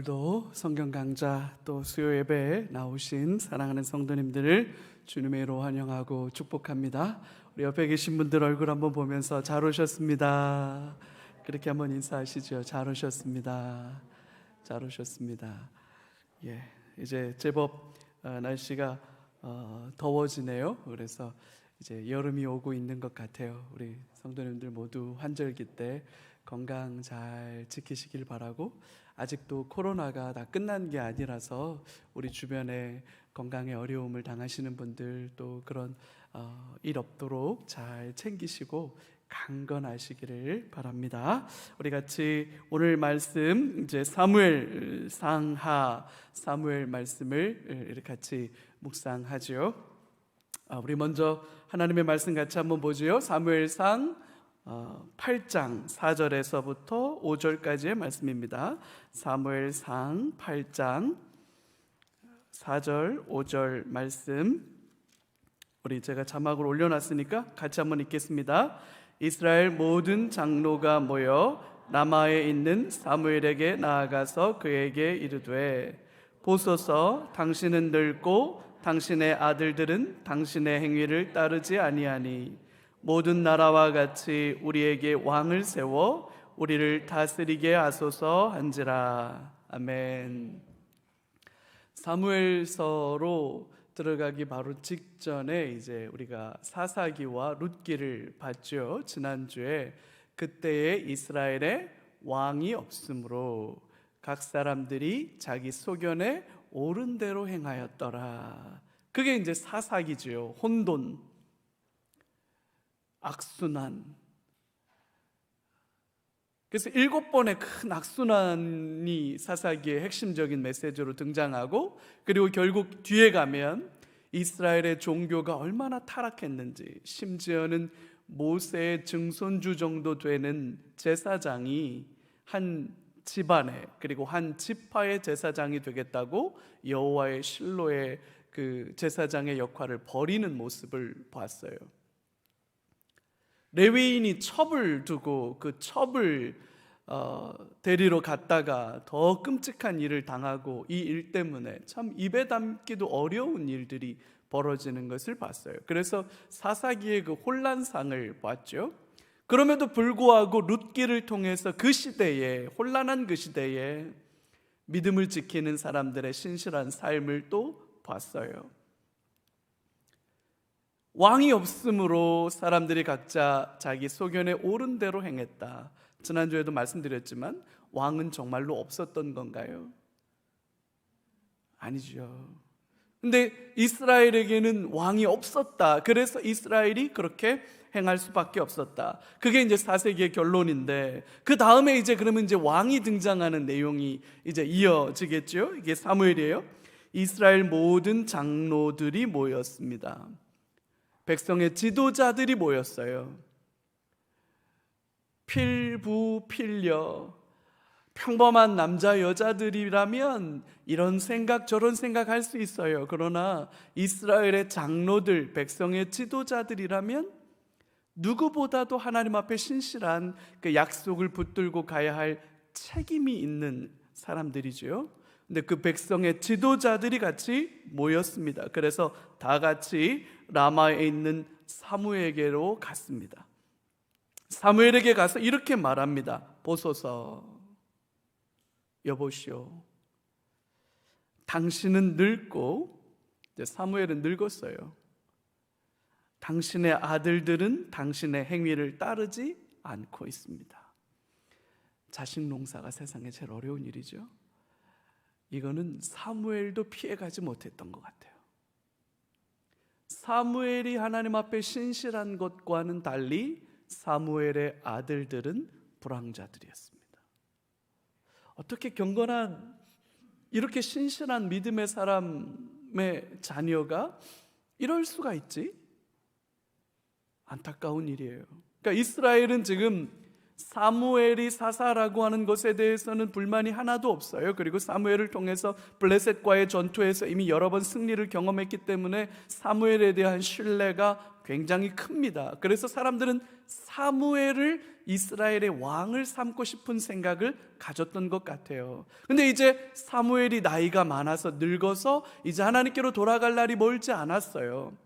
오늘도 성경 강좌 또 수요 예배에 나오신 사랑하는 성도님들을 주님의 이름으로 환영하고 축복합니다. 우리 옆에 계신 분들 얼굴 한번 보면서 잘 오셨습니다. 그렇게 한번 인사하시죠. 잘 오셨습니다. 잘 오셨습니다. 예, 이제 제법 날씨가 더워지네요. 그래서 이제 여름이 오고 있는 것 같아요. 우리 성도님들 모두 환절기 때 건강 잘 지키시길 바라고, 아직도 코로나가 다 끝난 게 아니라서 우리 주변에 건강에 어려움을 당하시는 분들 또 그런 일 없도록 잘 챙기시고 강건하시기를 바랍니다. 우리 같이 오늘 말씀 이제 사무엘 상하 사무엘 말씀을 이렇게 같이 묵상하죠. 우리 먼저 하나님의 말씀 같이 한번 보죠. 사무엘상 8장 4절에서부터 5절까지의 말씀입니다. 사무엘상 8장 4절 5절 말씀, 우리 제가 자막을 올려놨으니까 같이 한번 읽겠습니다. 이스라엘 모든 장로가 모여 라마에 있는 사무엘에게 나아가서 그에게 이르되, 보소서, 당신은 늙고 당신의 아들들은 당신의 행위를 따르지 아니하니 모든 나라와 같이 우리에게 왕을 세워 우리를 다스리게 하소서 한지라. 아멘. 사무엘서로 들어가기 바로 직전에 이제 우리가 사사기와 룻기를 봤죠. 지난주에 그때의 이스라엘에 왕이 없으므로 각 사람들이 자기 소견에 옳은 대로 행하였더라. 그게 이제 사사기죠. 혼돈, 악순환. 그래서 7번의 큰 악순환이 사사기의 핵심적인 메시지로 등장하고, 그리고 결국 뒤에 가면 이스라엘의 종교가 얼마나 타락했는지, 심지어는 모세의 증손주 정도 되는 제사장이 한 집안에, 그리고 한 지파의 제사장이 되겠다고 여호와의 실로의 그 제사장의 역할을 버리는 모습을 봤어요. 레위인이 첩을 두고 그 첩을 데리러 갔다가 더 끔찍한 일을 당하고, 이 일 때문에 참 입에 담기도 어려운 일들이 벌어지는 것을 봤어요. 그래서 사사기의 그 혼란상을 봤죠. 그럼에도 불구하고 룻기를 통해서 그 시대에, 혼란한 그 시대에 믿음을 지키는 사람들의 신실한 삶을 또 봤어요. 왕이 없으므로 사람들이 각자 자기 소견에 옳은 대로 행했다. 지난주에도 말씀드렸지만 왕은 정말로 없었던 건가요? 아니죠. 근데 이스라엘에게는 왕이 없었다. 그래서 이스라엘이 그렇게 행할 수밖에 없었다. 그게 이제 4세기의 결론인데, 그 다음에 이제 그러면 이제 왕이 등장하는 내용이 이제 이어지겠죠. 이게 사무엘이에요. 이스라엘 모든 장로들이 모였습니다. 백성의 지도자들이 모였어요. 필부필려, 평범한 남자 여자들이라면 이런 생각 저런 생각 할 수 있어요. 그러나 이스라엘의 장로들, 백성의 지도자들이라면 누구보다도 하나님 앞에 신실한 그 약속을 붙들고 가야 할 책임이 있는 사람들이죠. 근데 그 백성의 지도자들이 같이 모였습니다. 그래서 다 같이 라마에 있는 사무엘에게로 갔습니다. 사무엘에게 가서 이렇게 말합니다. 보소서, 여보시오, 당신은 늙고, 이제 사무엘은 늙었어요. 당신의 아들들은 당신의 행위를 따르지 않고 있습니다. 자식 농사가 세상에 제일 어려운 일이죠. 이거는 사무엘도 피해가지 못했던 것 같아요. 사무엘이 하나님 앞에 신실한 것과는 달리 사무엘의 아들들은 불황자들이었습니다. 어떻게 경건한, 이렇게 신실한 믿음의 사람의 자녀가 이럴 수가 있지? 안타까운 일이에요. 그러니까 이스라엘은 지금 사무엘이 사사라고 하는 것에 대해서는 불만이 하나도 없어요. 그리고 사무엘을 통해서 블레셋과의 전투에서 이미 여러 번 승리를 경험했기 때문에 사무엘에 대한 신뢰가 굉장히 큽니다. 그래서 사람들은 사무엘을 이스라엘의 왕을 삼고 싶은 생각을 가졌던 것 같아요. 근데 이제 사무엘이 나이가 많아서 늙어서 이제 하나님께로 돌아갈 날이 멀지 않았어요.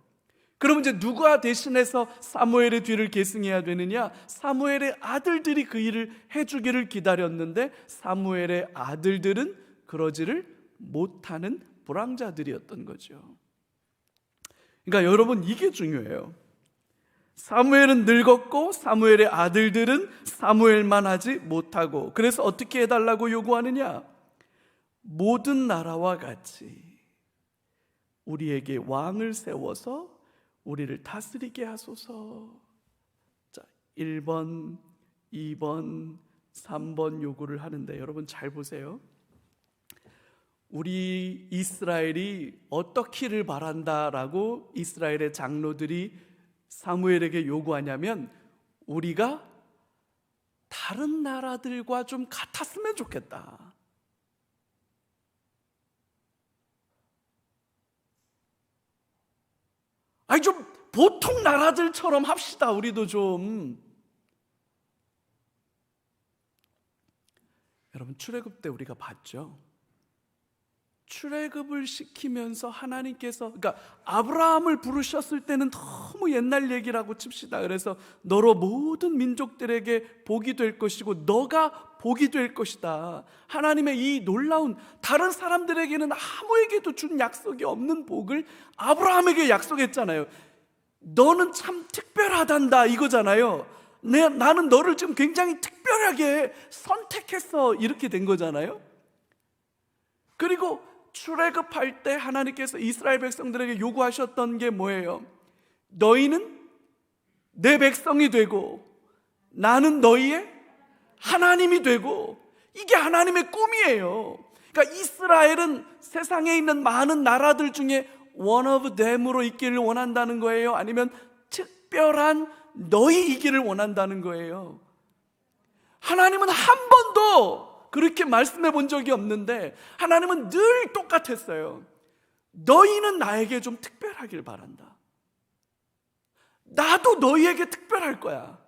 그럼 이제 누가 대신해서 사무엘의 뒤를 계승해야 되느냐? 사무엘의 아들들이 그 일을 해주기를 기다렸는데 사무엘의 아들들은 그러지를 못하는 불황자들이었던 거죠. 그러니까 여러분, 이게 중요해요. 사무엘은 늙었고 사무엘의 아들들은 사무엘만 하지 못하고, 그래서 어떻게 해달라고 요구하느냐? 모든 나라와 같이 우리에게 왕을 세워서 우리를 다스리게 하소서. 자, 1번, 2번, 3번 요구를 하는데 여러분 잘 보세요. 우리 이스라엘이 어떻기를 바란다라고 이스라엘의 장로들이 사무엘에게 요구하냐면, 우리가 다른 나라들과 좀 같았으면 좋겠다. 아니, 좀 보통 나라들처럼 합시다. 우리도 좀. 여러분, 출애굽 때 우리가 봤죠? 출애굽을 시키면서 하나님께서, 그러니까 아브라함을 부르셨을 때는 너무 옛날 얘기라고 칩시다. 그래서 너로 모든 민족들에게 복이 될 것이고 너가 복이 될 것이다. 하나님의 이 놀라운, 다른 사람들에게는 아무에게도 준 약속이 없는 복을 아브라함에게 약속했잖아요. 너는 참 특별하단다 이거잖아요. 나는 너를 지금 굉장히 특별하게 선택했어, 이렇게 된 거잖아요. 그리고 출애굽할 때 하나님께서 이스라엘 백성들에게 요구하셨던 게 뭐예요? 너희는 내 백성이 되고 나는 너희의 하나님이 되고. 이게 하나님의 꿈이에요. 그러니까 이스라엘은 세상에 있는 많은 나라들 중에 one of them으로 있기를 원한다는 거예요? 아니면 특별한 너희이기를 원한다는 거예요? 하나님은 한 번도 그렇게 말씀해 본 적이 없는데 하나님은 늘 똑같았어요. 너희는 나에게 좀 특별하길 바란다. 나도 너희에게 특별할 거야.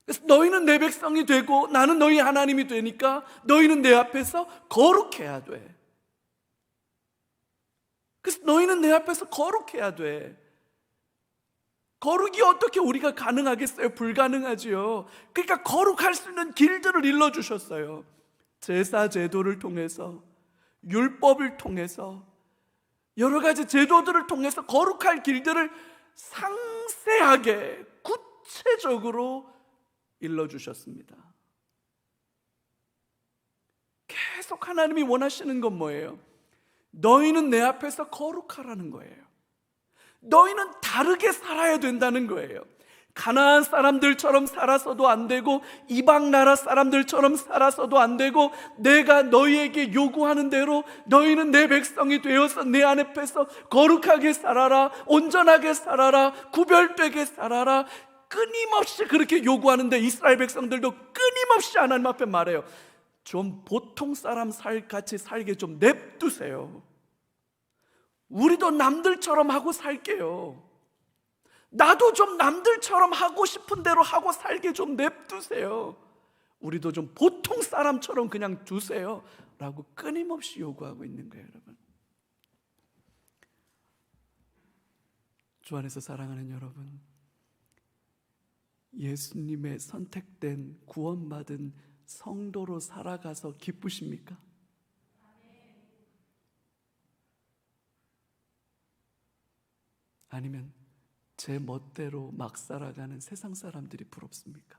그래서 너희는 내 백성이 되고 나는 너희 하나님이 되니까 너희는 내 앞에서 거룩해야 돼. 그래서 너희는 내 앞에서 거룩해야 돼. 거룩이 어떻게 우리가 가능하겠어요? 불가능하지요. 그러니까 거룩할 수 있는 길들을 일러주셨어요. 제사 제도를 통해서, 율법을 통해서, 여러 가지 제도들을 통해서 거룩할 길들을 상세하게 구체적으로 일러주셨습니다. 계속 하나님이 원하시는 건 뭐예요? 너희는 내 앞에서 거룩하라는 거예요. 너희는 다르게 살아야 된다는 거예요. 가나안 사람들처럼 살아서도 안 되고 이방 나라 사람들처럼 살아서도 안 되고, 내가 너희에게 요구하는 대로 너희는 내 백성이 되어서 내 앞에서 거룩하게 살아라, 온전하게 살아라, 구별되게 살아라, 끊임없이 그렇게 요구하는데 이스라엘 백성들도 끊임없이 하나님 앞에 말해요. 좀 보통 사람 같이 살게 좀 냅두세요. 우리도 남들처럼 하고 살게요. 나도 좀 남들처럼 하고 싶은 대로 하고 살게 좀 냅두세요. 우리도 좀 보통 사람처럼 그냥 두세요 라고 끊임없이 요구하고 있는 거예요. 여러분, 주 안에서 사랑하는 여러분, 예수님의 선택된 구원받은 성도로 살아가서 기쁘십니까? 아니면 제 멋대로 막 살아가는 세상 사람들이 부럽습니까?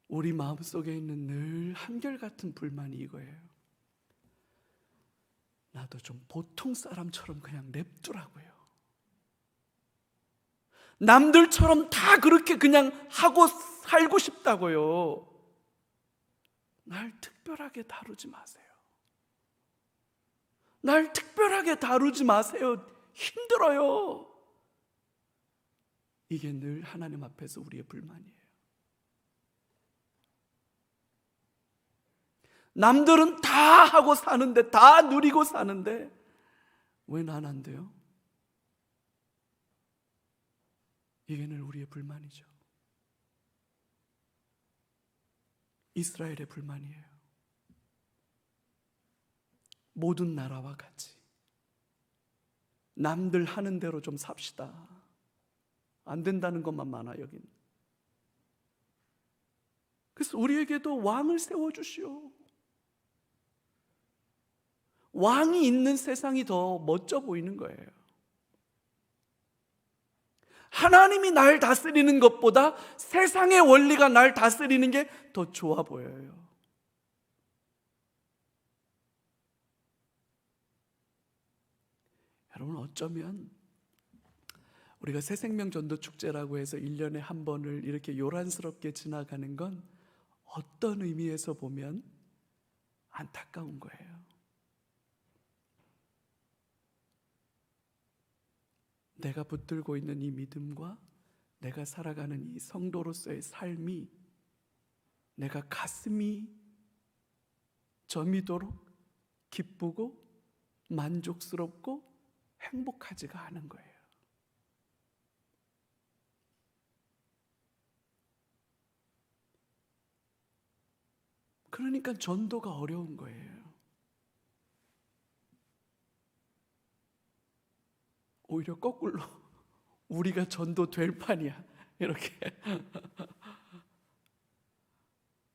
우리 마음속에 있는 늘 한결같은 불만이 이거예요. 나도 좀 보통 사람처럼 그냥 냅두라고요. 남들처럼 다 그렇게 그냥 하고 살고 싶다고요. 날 특별하게 다루지 마세요. 날 특별하게 다루지 마세요. 힘들어요. 이게 늘 하나님 앞에서 우리의 불만이에요. 남들은 다 하고 사는데, 다 누리고 사는데 왜 난 안 돼요? 이게 늘 우리의 불만이죠. 이스라엘의 불만이에요. 모든 나라와 같이 남들 하는 대로 좀 삽시다. 안 된다는 것만 많아 여긴. 그래서 우리에게도 왕을 세워주시오. 왕이 있는 세상이 더 멋져 보이는 거예요. 하나님이 날 다스리는 것보다 세상의 원리가 날 다스리는 게 더 좋아 보여요. 여러분, 어쩌면 우리가 새생명전도축제라고 해서 1년에 한 번을 이렇게 요란스럽게 지나가는 건 어떤 의미에서 보면 안타까운 거예요. 내가 붙들고 있는 이 믿음과 내가 살아가는 이 성도로서의 삶이 내가 가슴이 저미도록 기쁘고 만족스럽고 행복하지가 않은 거예요. 그러니까 전도가 어려운 거예요. 오히려 거꾸로 우리가 전도 될 판이야. 이렇게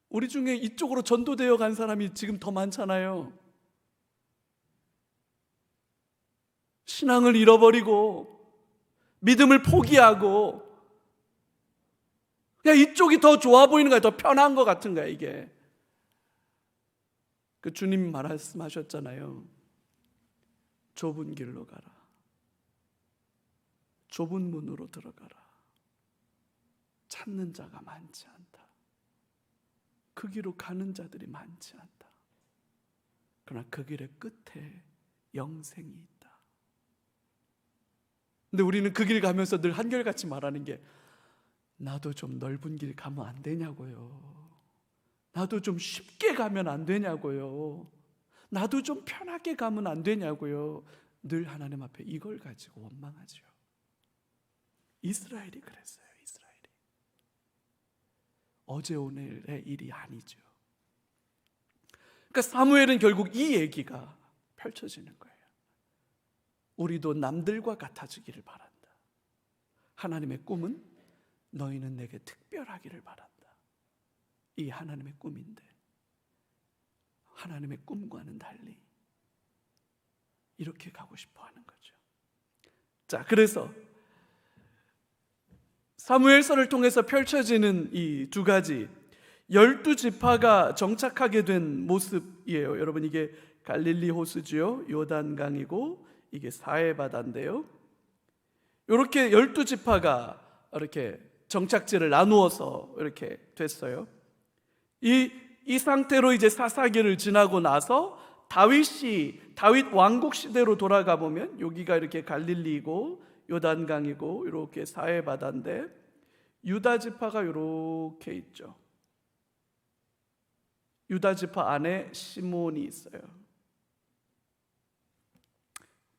우리 중에 이쪽으로 전도되어 간 사람이 지금 더 많잖아요. 신앙을 잃어버리고 믿음을 포기하고 그냥 이쪽이 더 좋아 보이는 거야. 더 편한 것 같은 거야 이게. 그 주님 말씀하셨잖아요. 좁은 길로 가라. 좁은 문으로 들어가라. 찾는 자가 많지 않다. 그 길로 가는 자들이 많지 않다. 그러나 그 길의 끝에 영생이 있다. 근데 우리는 그 길 가면서 늘 한결같이 말하는 게 나도 좀 넓은 길 가면 안 되냐고요. 나도 좀 쉽게 가면 안 되냐고요. 나도 좀 편하게 가면 안 되냐고요. 늘 하나님 앞에 이걸 가지고 원망하죠. 이스라엘이 그랬어요. 이스라엘이. 어제 오늘의 일이 아니죠. 그러니까 사무엘은 결국 이 얘기가 펼쳐지는 거예요. 우리도 남들과 같아지기를 바란다. 하나님의 꿈은 너희는 내게 특별하기를 바란다. 이 하나님의 꿈인데 하나님의 꿈과는 달리 이렇게 가고 싶어 하는 거죠. 자, 그래서 사무엘서를 통해서 펼쳐지는 이 두 가지 12지파가 정착하게 된 모습이에요. 여러분, 이게 갈릴리 호수지요. 요단강이고 이게 사해바다인데요. 이렇게 12지파가 이렇게 정착지를 나누어서 이렇게 됐어요. 이 상태로 이제 사사기를 지나고 나서 다윗 왕국 시대로 돌아가 보면 여기가 이렇게 갈릴리고 요단강이고 이렇게 사해바다인데 유다 지파가 이렇게 있죠. 유다 지파 안에 시몬이 있어요.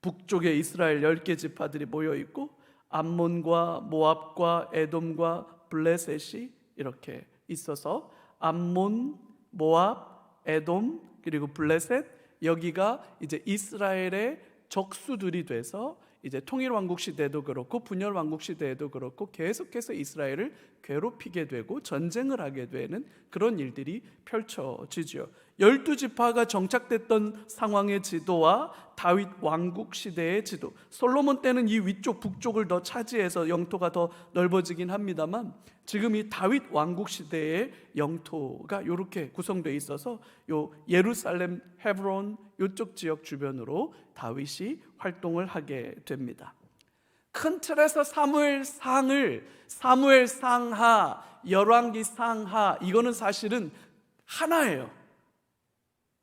북쪽에 이스라엘 10개 지파들이 모여 있고 암몬과 모압과 에돔과 블레셋이 이렇게 있어서 암몬, 모압, 에돔 그리고 블레셋, 여기가 이제 이스라엘의 적수들이 돼서 이제 통일왕국 시대도 그렇고 분열왕국 시대에도 그렇고 계속해서 이스라엘을 괴롭히게 되고 전쟁을 하게 되는 그런 일들이 펼쳐지죠. 12지파가 정착됐던 상황의 지도와 다윗 왕국 시대의 지도, 솔로몬 때는 이 위쪽 북쪽을 더 차지해서 영토가 더 넓어지긴 합니다만 지금 이 다윗 왕국 시대의 영토가 이렇게 구성되어 있어서 요 예루살렘, 헤브론 이쪽 지역 주변으로 다윗이 활동을 하게 됩니다. 큰 틀에서 사무엘 상하, 열왕기 상하 이거는 사실은 하나예요.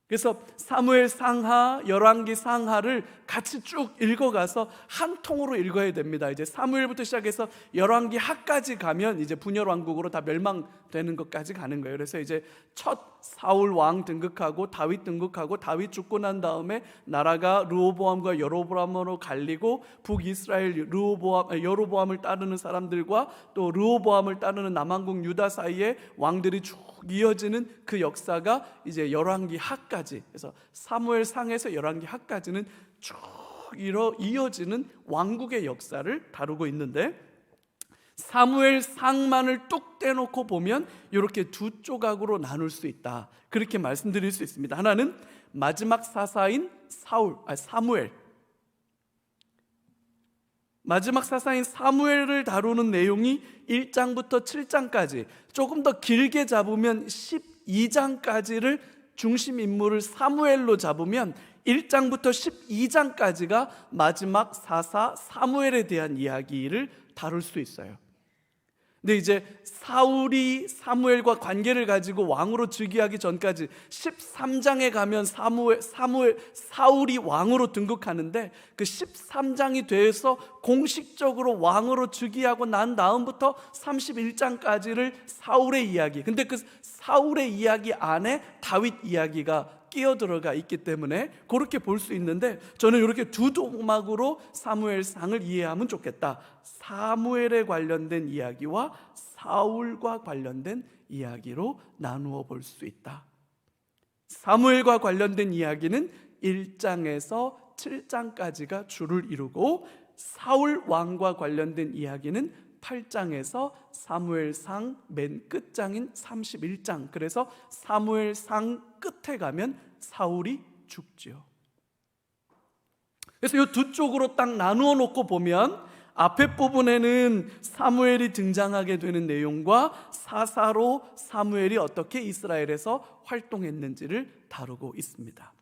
그래서 사무엘 상하, 열왕기 상하를 같이 쭉 읽어가서 한 통으로 읽어야 됩니다. 이제 사무엘부터 시작해서 열왕기 하까지 가면 이제 분열 왕국으로 다 멸망되는 것까지 가는 거예요. 그래서 이제 첫 사울 왕 등극하고 다윗 등극하고 다윗 죽고 난 다음에 나라가 르호보암과 여로보암으로 갈리고 북이스라엘 여로보암을 따르는 사람들과 또 르호보암을 따르는 남왕국 유다 사이에 왕들이 쭉 이어지는 그 역사가 이제 열왕기 하까지, 그래서 사무엘 상에서 열왕기 하까지는 쭉 이어지는 왕국의 역사를 다루고 있는데, 사무엘 상만을 뚝 떼놓고 보면 이렇게 두 조각으로 나눌 수 있다, 그렇게 말씀드릴 수 있습니다. 하나는 마지막 사사인 사무엘, 마지막 사사인 사무엘을 다루는 내용이 1장부터 7장까지, 조금 더 길게 잡으면 12장까지를 중심 인물을 사무엘로 잡으면 1장부터 12장까지가 마지막 사사 사무엘에 대한 이야기를 다룰 수 있어요. 근데 이제 사울이 사무엘과 관계를 가지고 왕으로 즉위하기 전까지 13장에 가면 사울이 왕으로 등극하는데, 그 13장이 돼서 공식적으로 왕으로 즉위하고 난 다음부터 31장까지를 사울의 이야기, 근데 그 사울의 이야기 안에 다윗 이야기가 끼어들어가 있기 때문에 그렇게 볼 수 있는데, 저는 이렇게 두 조막으로 사무엘상을 이해하면 좋겠다. 사무엘에 관련된 이야기와 사울과 관련된 이야기로 나누어 볼 수 있다. 사무엘과 관련된 이야기는 1장에서 7장까지가 주를 이루고, 사울 왕과 관련된 이야기는 8장에서 사무엘상 맨 끝장인 31장, 그래서 사무엘상 끝에 가면 사울이 죽죠. 그래서 이 두 쪽으로 딱 나누어 놓고 보면 앞에 부분에는 사무엘이 등장하게 되는 내용과 사사로 사무엘이 어떻게 이스라엘에서 활동했는지를 다루고 있습니다.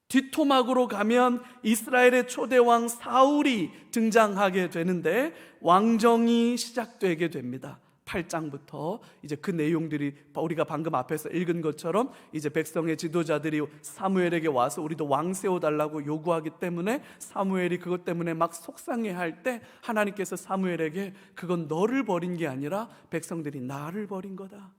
뒷토막으로 가면 이스라엘의 초대왕 사울이 등장하게 되는데 왕정이 시작되게 됩니다. 8장부터 이제 그 내용들이 우리가 방금 앞에서 읽은 것처럼 이제 백성의 지도자들이 사무엘에게 와서 우리도 왕 세워달라고 요구하기 때문에 사무엘이 그것 때문에 막 속상해할 때 하나님께서 사무엘에게 그건 너를 버린 게 아니라 백성들이 나를 버린 거다,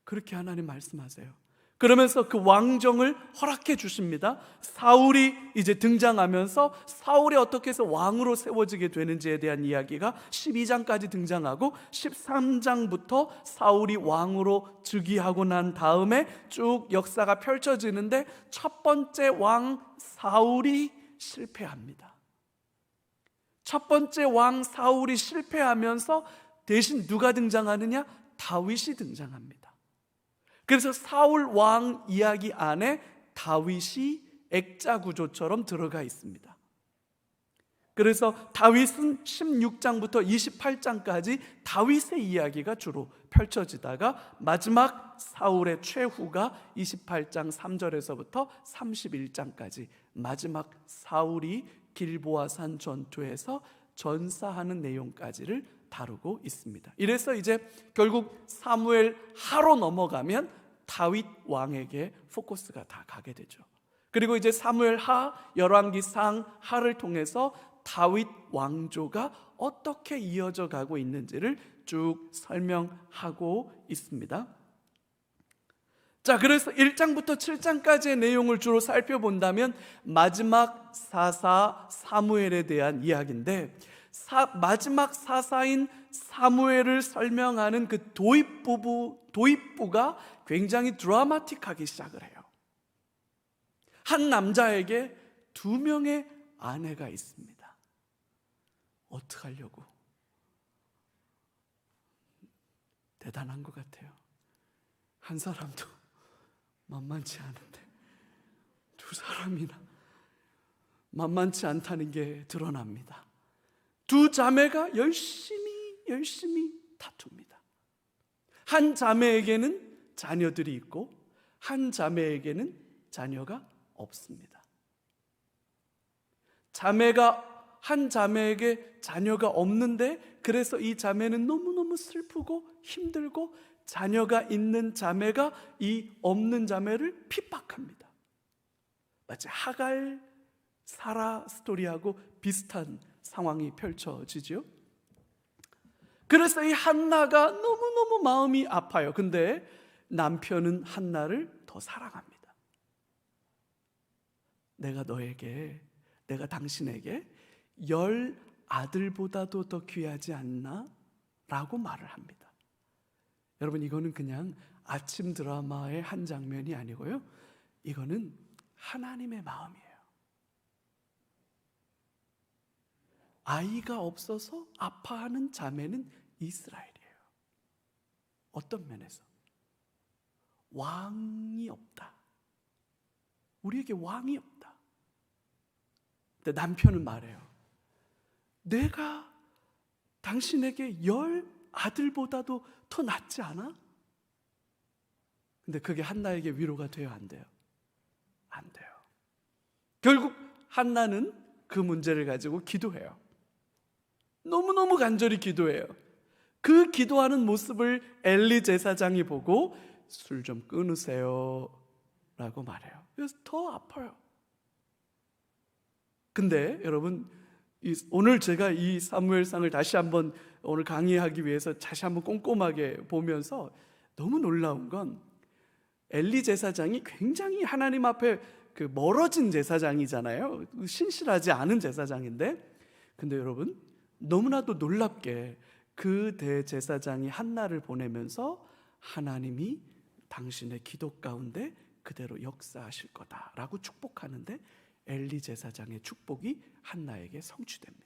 그렇게 하나님 말씀하세요. 그러면서 그 왕정을 허락해 주십니다. 사울이 이제 등장하면서 사울이 어떻게 해서 왕으로 세워지게 되는지에 대한 이야기가 12장까지 등장하고, 13장부터 사울이 왕으로 즉위하고 난 다음에 쭉 역사가 펼쳐지는데, 첫 번째 왕 사울이 실패합니다. 첫 번째 왕 사울이 실패하면서 대신 누가 등장하느냐? 다윗이 등장합니다. 그래서 사울 왕 이야기 안에 다윗이 액자 구조처럼 들어가 있습니다. 그래서 다윗은 16장부터 28장까지 다윗의 이야기가 주로 펼쳐지다가, 마지막 사울의 최후가 28장 3절에서부터 31장까지 마지막 사울이 길보아산 전투에서 전사하는 내용까지를 다루고 있습니다. 이래서 이제 결국 사무엘 하로 넘어가면 다윗 왕에게 포커스가 다 가게 되죠. 그리고 이제 사무엘 하, 열왕기 상 하를 통해서 다윗 왕조가 어떻게 이어져 가고 있는지를 쭉 설명하고 있습니다. 자, 그래서 1장부터 7장까지의 내용을 주로 살펴본다면 마지막 사사 사무엘에 대한 이야기인데, 마지막 사사인 사무엘을 설명하는 그 도입부가 굉장히 드라마틱하게 시작을 해요. 한 남자에게 2명의 아내가 있습니다. 어떡하려고? 대단한 것 같아요. 한 사람도 만만치 않은데 2사람이나 만만치 않다는 게 드러납니다. 2 자매가 열심히 다툽니다. 한 자매에게는 자녀들이 있고 한 자매에게는 자녀가 없습니다. 한 자매에게 자녀가 없는데, 그래서 이 자매는 너무너무 슬프고 힘들고 자녀가 있는 자매가 이 없는 자매를 핍박합니다. 마치 하갈, 사라 스토리하고 비슷한 상황이 펼쳐지죠. 그래서 이 한나가 너무너무 마음이 아파요. 근데 남편은 한나를 더 사랑합니다. 내가 당신에게 10 아들보다도 더 귀하지 않나? 라고 말을 합니다. 여러분, 이거는 그냥 아침 드라마의 한 장면이 아니고요, 이거는 하나님의 마음이에요. 아이가 없어서 아파하는 자매는 이스라엘이에요. 어떤 면에서? 왕이 없다. 우리에게 왕이 없다. 근데 남편은 말해요. 내가 당신에게 10 아들보다도 더 낫지 않아? 근데 그게 한나에게 위로가 돼요, 안 돼요? 안 돼요. 결국 한나는 그 문제를 가지고 기도해요. 너무너무 간절히 기도해요. 그 기도하는 모습을 엘리 제사장이 보고 술 좀 끊으세요 라고 말해요. 그래서 더 아파요. 근데 여러분, 오늘 제가 이 사무엘상을 다시 한번 오늘 강의하기 위해서 다시 한번 꼼꼼하게 보면서 너무 놀라운 건, 엘리 제사장이 굉장히 하나님 앞에 멀어진 제사장이잖아요. 신실하지 않은 제사장인데, 근데 여러분, 너무나도 놀랍게 그 대제사장이 한나를 보내면서 하나님이 당신의 기도 가운데 그대로 역사하실 거다라고 축복하는데, 엘리 제사장의 축복이 한나에게 성취됩니다.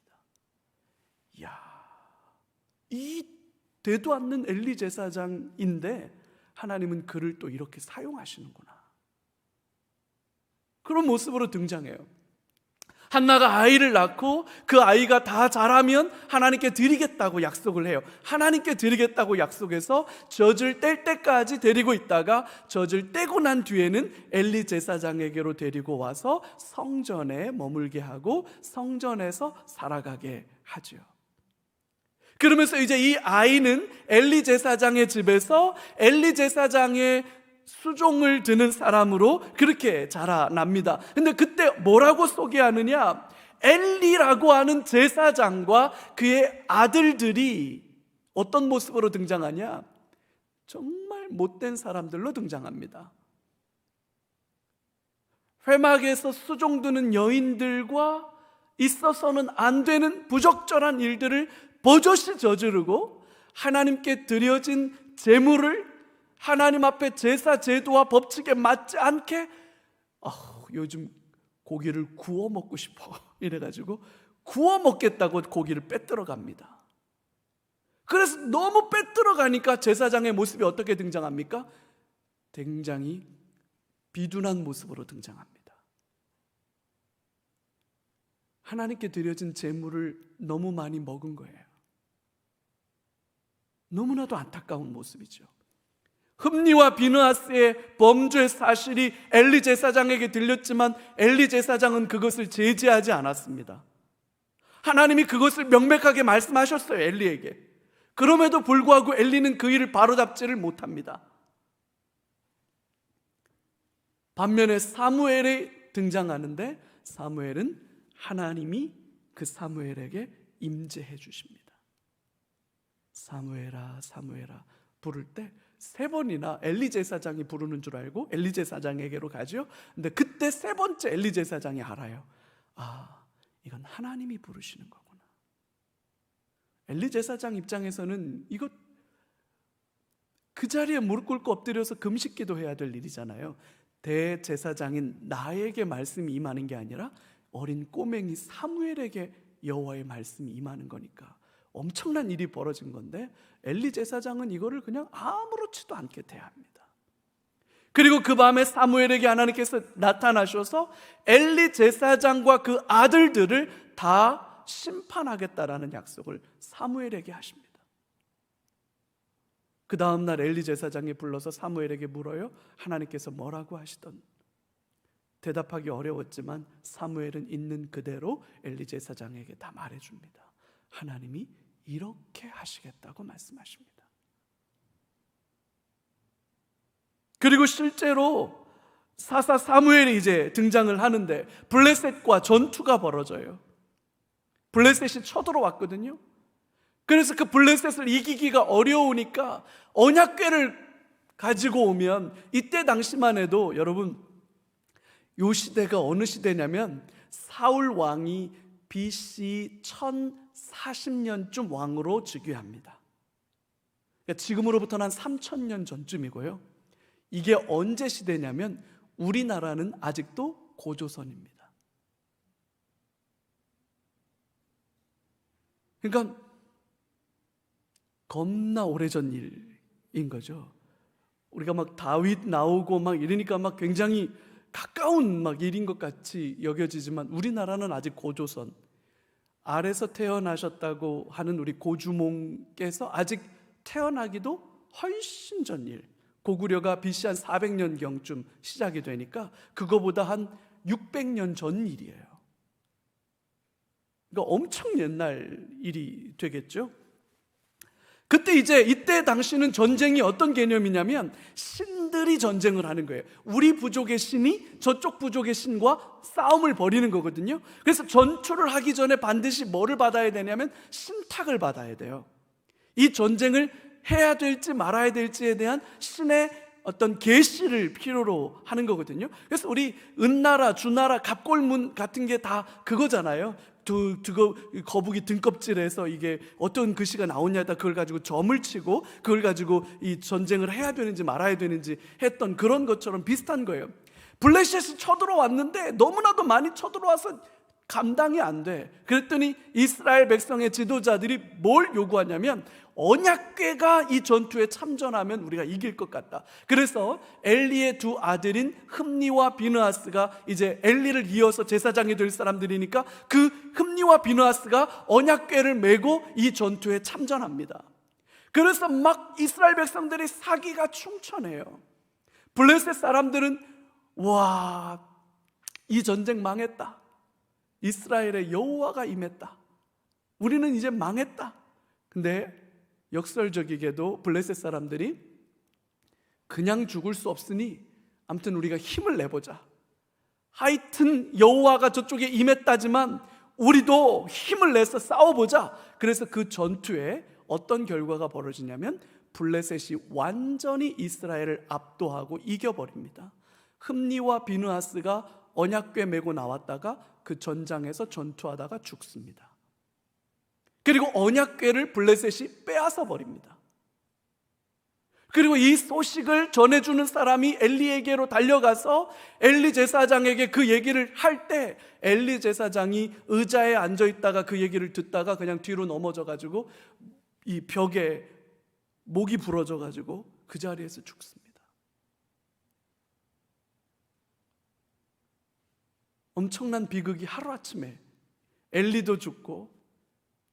이야, 이 되도 않는 엘리 제사장인데 하나님은 그를 또 이렇게 사용하시는구나. 그런 모습으로 등장해요. 한나가 아이를 낳고 그 아이가 다 자라면 하나님께 드리겠다고 약속을 해요. 하나님께 드리겠다고 약속해서 젖을 뗄 때까지 데리고 있다가 젖을 떼고 난 뒤에는 엘리 제사장에게로 데리고 와서 성전에 머물게 하고 성전에서 살아가게 하죠. 그러면서 이제 이 아이는 엘리 제사장의 집에서 엘리 제사장의 수종을 드는 사람으로 그렇게 자라납니다. 근데 그때 뭐라고 소개하느냐? 엘리라고 하는 제사장과 그의 아들들이 어떤 모습으로 등장하냐? 정말 못된 사람들로 등장합니다. 회막에서 수종 드는 여인들과 있어서는 안 되는 부적절한 일들을 버젓이 저지르고 하나님께 드려진 제물을 하나님 앞에 제사 제도와 법칙에 맞지 않게 요즘 고기를 구워 먹고 싶어 이래가지고 구워 먹겠다고 고기를 빼들어 갑니다. 그래서 너무 빼들어 가니까 제사장의 모습이 어떻게 등장합니까? 굉장히 비둔한 모습으로 등장합니다. 하나님께 드려진 제물을 너무 많이 먹은 거예요. 너무나도 안타까운 모습이죠. 흠니와 비느하스의 범죄 사실이 엘리 제사장에게 들렸지만 엘리 제사장은 그것을 제지하지 않았습니다. 하나님이 그것을 명백하게 말씀하셨어요, 엘리에게. 그럼에도 불구하고 엘리는 그 일을 바로잡지를 못합니다. 반면에 사무엘이 등장하는데, 사무엘은 하나님이 그 사무엘에게 임재해 주십니다. 사무엘아 사무엘아 부를 때 3번이나 엘리 제사장이 부르는 줄 알고 엘리 제사장에게로 가죠. 근데 그때 3번째 엘리 제사장이 알아요. 이건 하나님이 부르시는 거구나. 엘리 제사장 입장에서는 이거 그 자리에 무릎 꿇고 엎드려서 금식 기도해야 될 일이잖아요. 대제사장인 나에게 말씀이 임하는 게 아니라 어린 꼬맹이 사무엘에게 여호와의 말씀이 임하는 거니까 엄청난 일이 벌어진 건데, 엘리 제사장은 이거를 그냥 아무렇지도 않게 대합니다. 그리고 그 밤에 사무엘에게 하나님께서 나타나셔서 엘리 제사장과 그 아들들을 다 심판하겠다라는 약속을 사무엘에게 하십니다. 그 다음날 엘리 제사장이 불러서 사무엘에게 물어요. 하나님께서 뭐라고 하시던? 대답하기 어려웠지만 사무엘은 있는 그대로 엘리 제사장에게 다 말해줍니다. 하나님이 이렇게 하시겠다고 말씀하십니다. 그리고 실제로 사사 사무엘이 이제 등장을 하는데 블레셋과 전투가 벌어져요. 블레셋이 쳐들어왔거든요. 그래서 그 블레셋을 이기기가 어려우니까 언약궤를 가지고 오면, 이때 당시만 해도 여러분, 요 시대가 어느 시대냐면 사울 왕이 BC 1040년쯤 왕으로 즉위합니다. 그러니까 지금으로부터는 한 3000년 전쯤이고요. 이게 언제 시대냐면 우리나라는 아직도 고조선입니다. 그러니까 겁나 오래전 일인 거죠. 우리가 막 다윗 나오고 막 이러니까 막 굉장히 가까운 막 일인 것 같이 여겨지지만 우리나라는 아직 고조선, 알에서 태어나셨다고 하는 우리 고주몽께서 아직 태어나기도 훨씬 전 일, 고구려가 BC 한 400년경쯤 시작이 되니까 그거보다 한 600년 전 일이에요. 그러니까 엄청 옛날 일이 되겠죠. 그때 이때 당시는 전쟁이 어떤 개념이냐면 신들이 전쟁을 하는 거예요. 우리 부족의 신이 저쪽 부족의 신과 싸움을 벌이는 거거든요. 그래서 전투를 하기 전에 반드시 뭐를 받아야 되냐면 신탁을 받아야 돼요. 이 전쟁을 해야 될지 말아야 될지에 대한 신의 어떤 계시를 필요로 하는 거거든요. 그래서 우리 은나라, 주나라, 갑골문 같은 게 다 그거잖아요. 거북이 등껍질에서 이게 어떤 글씨가 나오냐다 그걸 가지고 점을 치고 그걸 가지고 이 전쟁을 해야 되는지 말아야 되는지 했던 그런 것처럼 비슷한 거예요. 블레셋이 쳐들어왔는데 너무나도 많이 쳐들어와서 감당이 안 돼. 그랬더니 이스라엘 백성의 지도자들이 뭘 요구하냐면 언약궤가 이 전투에 참전하면 우리가 이길 것 같다. 그래서 엘리의 두 아들인 흠니와 비느하스가 이제 엘리를 이어서 제사장이 될 사람들이니까 그 흠니와 비느하스가 언약궤를 메고 이 전투에 참전합니다. 그래서 막 이스라엘 백성들이 사기가 충천해요. 블레셋 사람들은 와, 이 전쟁 망했다. 이스라엘의 여호와가 임했다. 우리는 이제 망했다. 근데 역설적이게도 블레셋 사람들이 그냥 죽을 수 없으니 아무튼 우리가 힘을 내보자. 하여튼 여호와가 저쪽에 임했다지만 우리도 힘을 내서 싸워보자. 그래서 그 전투에 어떤 결과가 벌어지냐면 블레셋이 완전히 이스라엘을 압도하고 이겨버립니다. 흠니와 비느하스가 언약궤 메고 나왔다가 그 전장에서 전투하다가 죽습니다. 그리고 언약궤를 블레셋이 빼앗아 버립니다. 그리고 이 소식을 전해주는 사람이 엘리에게로 달려가서 엘리 제사장에게 그 얘기를 할 때 엘리 제사장이 의자에 앉아있다가 그 얘기를 듣다가 그냥 뒤로 넘어져가지고 이 벽에 목이 부러져가지고 그 자리에서 죽습니다. 엄청난 비극이 하루아침에 엘리도 죽고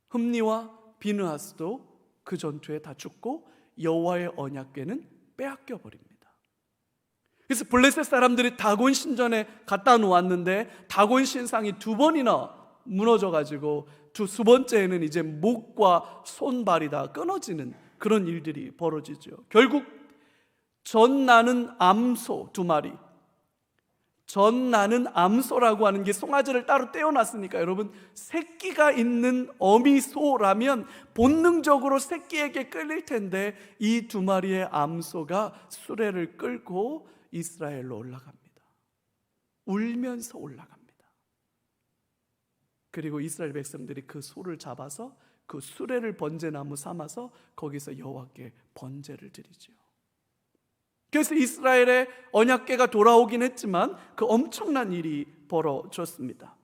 흠니와 비느하스도 그 전투에 다 죽고 여호와의 언약궤는 빼앗겨 버립니다. 그래서 블레셋 사람들이 다곤 신전에 갖다 놓았는데 다곤 신상이 2번이나 무너져가지고 두 번째에는 이제 목과 손발이 다 끊어지는 그런 일들이 벌어지죠. 결국 전 나는 암소 2마리, 전 나는 암소라고 하는 게 송아지를 따로 떼어놨으니까 여러분, 새끼가 있는 어미소라면 본능적으로 새끼에게 끌릴 텐데 이 2마리의 암소가 수레를 끌고 이스라엘로 올라갑니다. 울면서 올라갑니다. 그리고 이스라엘 백성들이 그 소를 잡아서 그 수레를 번제나무 삼아서 거기서 여호와께 번제를 드리죠. 그래서 이스라엘의 언약궤가 돌아오긴 했지만 그 엄청난 일이 벌어졌습니다.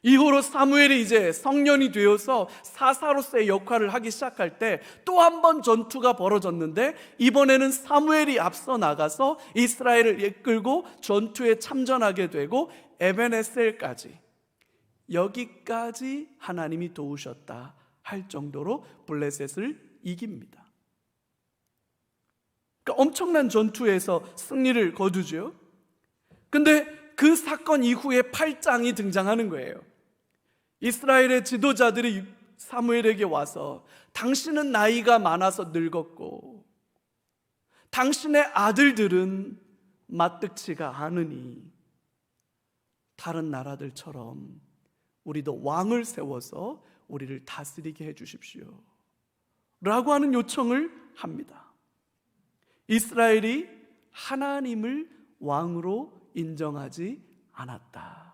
이후로 사무엘이 이제 성년이 되어서 사사로서의 역할을 하기 시작할 때 또 한 번 전투가 벌어졌는데 이번에는 사무엘이 앞서 나가서 이스라엘을 이끌고 전투에 참전하게 되고 에벤에셀까지, 여기까지 하나님이 도우셨다 할 정도로 블레셋을 이깁니다. 그러니까 엄청난 전투에서 승리를 거두죠. 근데 그 사건 이후에 8장이 등장하는 거예요. 이스라엘의 지도자들이 사무엘에게 와서 당신은 나이가 많아서 늙었고 당신의 아들들은 마뜩지가 않으니 다른 나라들처럼 우리도 왕을 세워서 우리를 다스리게 해주십시오 라고 하는 요청을 합니다. 이스라엘이 하나님을 왕으로 인정하지 않았다라는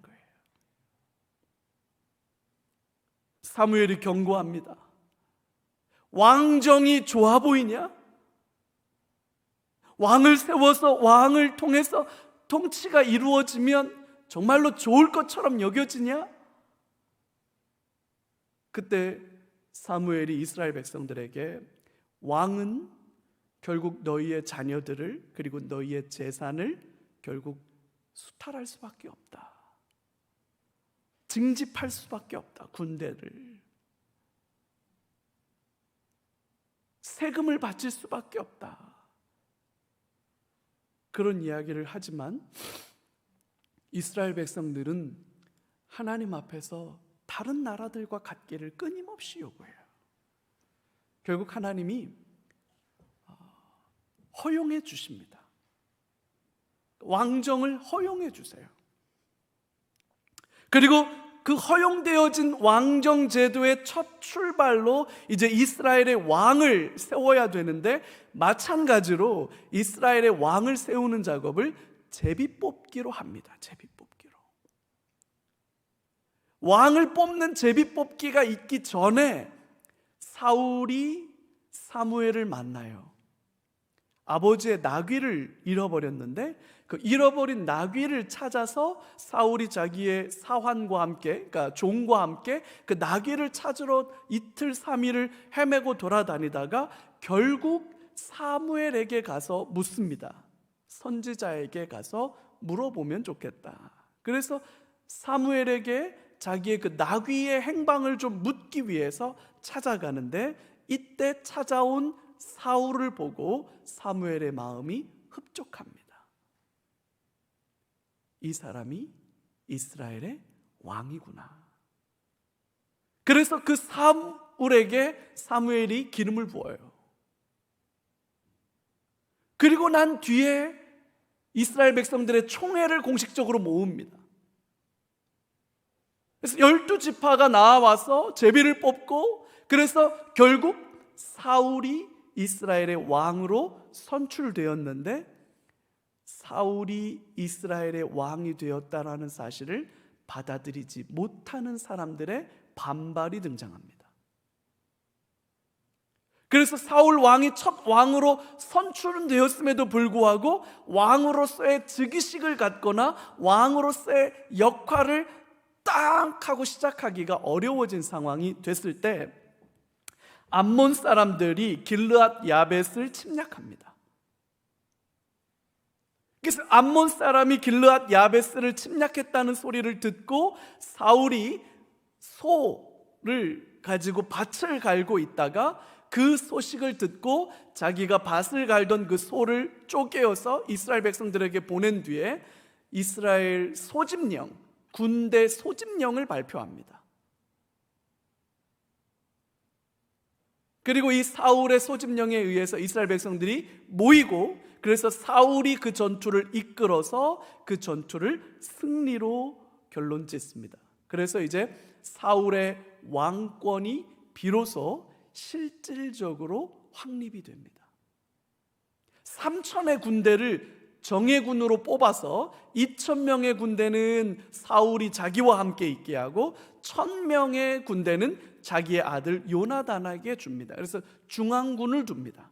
거예요. 사무엘이 경고합니다. 왕정이 좋아 보이냐? 왕을 세워서 왕을 통해서 통치가 이루어지면 정말로 좋을 것처럼 여겨지냐? 그때 사무엘이 이스라엘 백성들에게 왕은 결국 너희의 자녀들을 그리고 너희의 재산을 결국 수탈할 수밖에 없다. 징집할 수밖에 없다. 군대를 세금을 바칠 수밖에 없다. 그런 이야기를 하지만 이스라엘 백성들은 하나님 앞에서 다른 나라들과 같기를 끊임없이 요구해요. 결국 하나님이 허용해 주십니다. 왕정을 허용해 주세요. 그리고 그 허용되어진 왕정 제도의 첫 출발로 이제 이스라엘의 왕을 세워야 되는데, 마찬가지로 이스라엘의 왕을 세우는 작업을 제비뽑기로 합니다. 제비뽑기로. 왕을 뽑는 제비뽑기가 있기 전에 사울이 사무엘을 만나요. 아버지의 나귀를 잃어버렸는데 그 잃어버린 나귀를 찾아서 사울이 자기의 사환과 함께, 그러니까 종과 함께 그 나귀를 찾으러 이틀 삼일을 헤매고 돌아다니다가 결국 사무엘에게 가서 묻습니다. 선지자에게 가서 물어보면 좋겠다. 그래서 사무엘에게 자기의 그 나귀의 행방을 좀 묻기 위해서 찾아가는데, 이때 찾아온 사울을 보고 사무엘의 마음이 흡족합니다. 이 사람이 이스라엘의 왕이구나. 그래서 그 사울에게 사무엘이 기름을 부어요. 그리고 난 뒤에 이스라엘 백성들의 총회를 공식적으로 모읍니다. 그래서 12지파가 나와서 제비를 뽑고, 그래서 결국 사울이 이스라엘의 왕으로 선출되었는데, 사울이 이스라엘의 왕이 되었다라는 사실을 받아들이지 못하는 사람들의 반발이 등장합니다. 그래서 사울 왕이 첫 왕으로 선출은 되었음에도 불구하고 왕으로서의 즉위식을 갖거나 왕으로서의 역할을 딱 하고 시작하기가 어려워진 상황이 됐을 때, 암몬 사람들이 길르앗 야벳을 침략합니다. 그래서 암몬 사람이 길르앗 야벳을 침략했다는 소리를 듣고 사울이 소를 가지고 밭을 갈고 있다가 그 소식을 듣고 자기가 밭을 갈던 그 소를 쪼개어서 이스라엘 백성들에게 보낸 뒤에 이스라엘 소집령, 군대 소집령을 발표합니다. 그리고 이 사울의 소집령에 의해서 이스라엘 백성들이 모이고, 그래서 사울이 그 전투를 이끌어서 그 전투를 승리로 결론 짓습니다. 그래서 이제 사울의 왕권이 비로소 실질적으로 확립이 됩니다. 3천의 군대를 정예군으로 뽑아서 2,000명의 군대는 사울이 자기와 함께 있게 하고 1,000명의 군대는 자기의 아들 요나단에게 줍니다. 그래서 중앙군을 둡니다.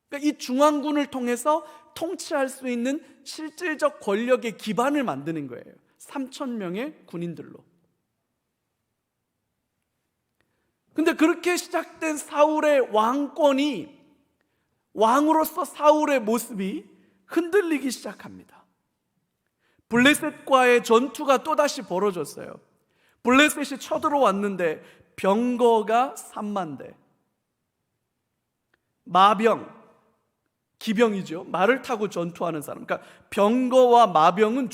그러니까 이 중앙군을 통해서 통치할 수 있는 실질적 권력의 기반을 만드는 거예요. 3,000명의 군인들로. 근데 그렇게 시작된 사울의 왕권이, 왕으로서 사울의 모습이 흔들리기 시작합니다. 블레셋과의 전투가 또다시 벌어졌어요. 블레셋이 쳐들어왔는데 병거가 3만 대, 마병, 기병이죠. 말을 타고 전투하는 사람. 그러니까 병거와 마병은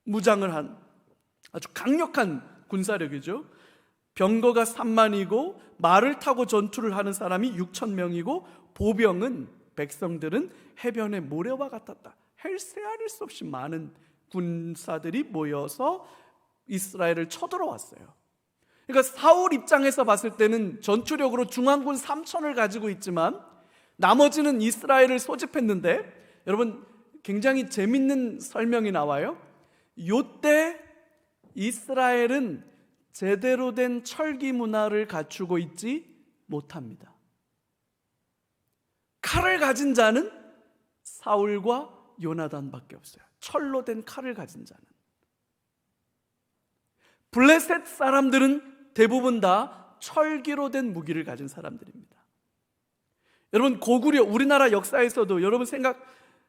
중무장을 한 아주 강력한 군사력이죠. 병거가 3만이고 말을 타고 전투를 하는 사람이 6천 명이고 보병은, 백성들은 해변의 모래와 같았다. 헬세아릴 수 없이 많은 군사들이 모여서 이스라엘을 쳐들어왔어요. 그러니까 사울 입장에서 봤을 때는 전투력으로 중앙군 3천을 가지고 있지만 나머지는 이스라엘을 소집했는데, 여러분 굉장히 재밌는 설명이 나와요. 요때 이스라엘은 제대로 된 철기 문화를 갖추고 있지 못합니다. 칼을 가진 자는 사울과 요나단밖에 없어요. 철로 된 칼을 가진 자는. 블레셋 사람들은 대부분 다 철기로 된 무기를 가진 사람들입니다. 여러분 고구려, 우리나라 역사에서도 여러분 생각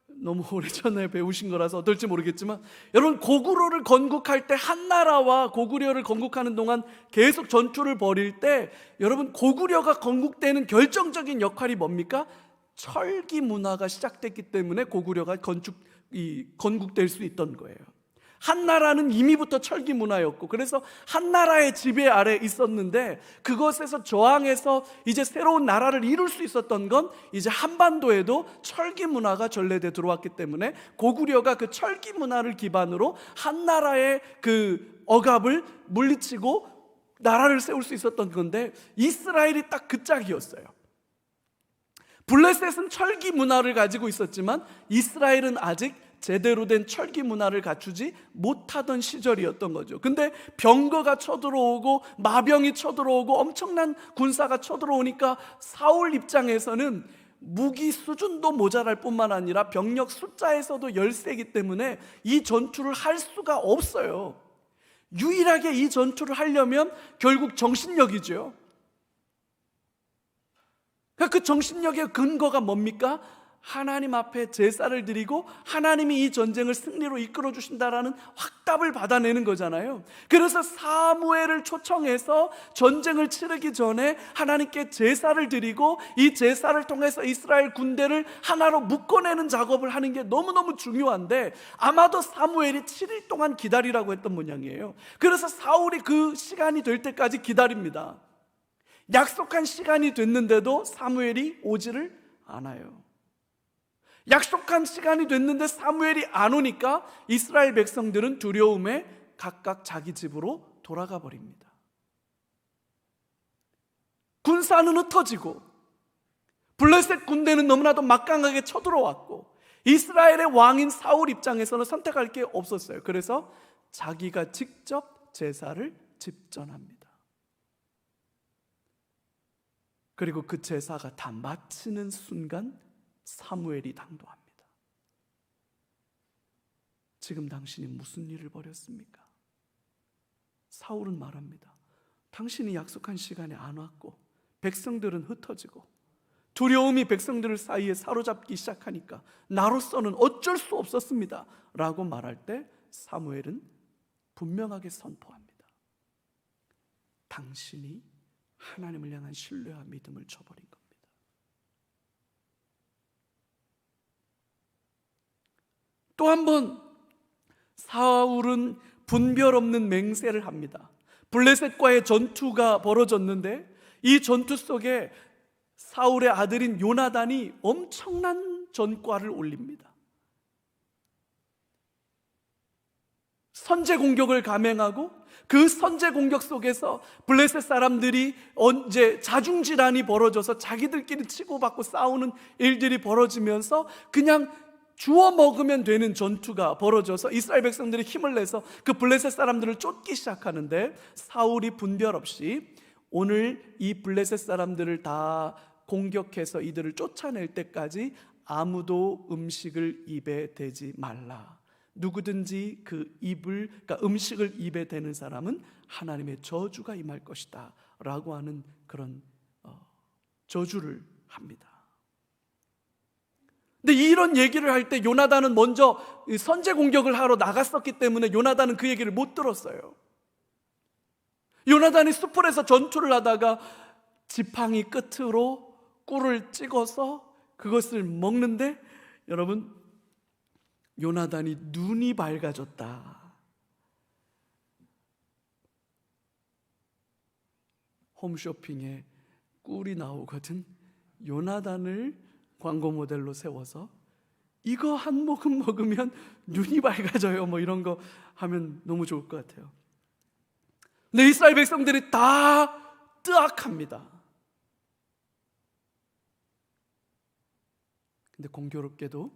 너무 오래전에 배우신 거라서 어떨지 모르겠지만, 여러분 고구려를 건국할 때 한나라와 고구려를 건국하는 동안 계속 전투를 벌일 때, 여러분 고구려가 건국되는 결정적인 역할이 뭡니까? 철기 문화가 시작됐기 때문에 고구려가 건국될 수 있던 거예요. 한나라는 이미부터 철기 문화였고, 그래서 한나라의 지배 아래 있었는데, 그것에서 저항해서 이제 새로운 나라를 이룰 수 있었던 건 이제 한반도에도 철기 문화가 전래돼 들어왔기 때문에 고구려가 그 철기 문화를 기반으로 한나라의 그 억압을 물리치고 나라를 세울 수 있었던 건데, 이스라엘이 딱 그 짝이었어요. 블레셋은 철기 문화를 가지고 있었지만 이스라엘은 아직 제대로 된 철기 문화를 갖추지 못하던 시절이었던 거죠. 근데 병거가 쳐들어오고 마병이 쳐들어오고 엄청난 군사가 쳐들어오니까 사울 입장에서는 무기 수준도 모자랄 뿐만 아니라 병력 숫자에서도 열세이기 때문에 이 전투를 할 수가 없어요. 유일하게 이 전투를 하려면 결국 정신력이죠. 그 정신력의 근거가 뭡니까? 하나님 앞에 제사를 드리고 하나님이 이 전쟁을 승리로 이끌어 주신다라는 확답을 받아내는 거잖아요. 그래서 사무엘을 초청해서 전쟁을 치르기 전에 하나님께 제사를 드리고 이 제사를 통해서 이스라엘 군대를 하나로 묶어내는 작업을 하는 게 너무너무 중요한데, 아마도 사무엘이 7일 동안 기다리라고 했던 모양이에요. 그래서 사울이 그 시간이 될 때까지 기다립니다. 약속한 시간이 됐는데도 사무엘이 오지를 않아요. 약속한 시간이 됐는데 사무엘이 안 오니까 이스라엘 백성들은 두려움에 각각 자기 집으로 돌아가 버립니다. 군사는 흩어지고 블레셋 군대는 너무나도 막강하게 쳐들어왔고 이스라엘의 왕인 사울 입장에서는 선택할 게 없었어요. 그래서 자기가 직접 제사를 집전합니다. 그리고 그 제사가 다 마치는 순간 사무엘이 당도합니다. 지금 당신이 무슨 일을 벌였습니까? 사울은 말합니다. 당신이 약속한 시간에 안 왔고 백성들은 흩어지고 두려움이 백성들 사이에 사로잡기 시작하니까 나로서는 어쩔 수 없었습니다 라고 말할 때 사무엘은 분명하게 선포합니다. 당신이 하나님을 향한 신뢰와 믿음을 저버린 겁니다. 또 한 번 사울은 분별 없는 맹세를 합니다. 블레셋과의 전투가 벌어졌는데 이 전투 속에 사울의 아들인 요나단이 엄청난 전과를 올립니다. 선제 공격을 감행하고 그 선제 공격 속에서 블레셋 사람들이 언제 자중질환이 벌어져서 자기들끼리 치고받고 싸우는 일들이 벌어지면서 그냥 주워 먹으면 되는 전투가 벌어져서 이스라엘 백성들이 힘을 내서 그 블레셋 사람들을 쫓기 시작하는데, 사울이 분별 없이 오늘 이 블레셋 사람들을 다 공격해서 이들을 쫓아낼 때까지 아무도 음식을 입에 대지 말라. 누구든지 그러니까 음식을 입에 대는 사람은 하나님의 저주가 임할 것이다 라고 하는 그런 저주를 합니다. 근데 이런 얘기를 할 때 요나단은 먼저 선제 공격을 하러 나갔었기 때문에 요나단은 그 얘기를 못 들었어요. 요나단이 숯불에서 전투를 하다가 지팡이 끝으로 꿀을 찍어서 그것을 먹는데, 여러분 요나단이 눈이 밝아졌다. 홈쇼핑에 꿀이 나오거든. 요나단을 광고 모델로 세워서 이거 한 모금 먹으면 눈이 밝아져요, 뭐 이런 거 하면 너무 좋을 것 같아요. 근데 이스라엘 백성들이 다 뜨악합니다. 근데 공교롭게도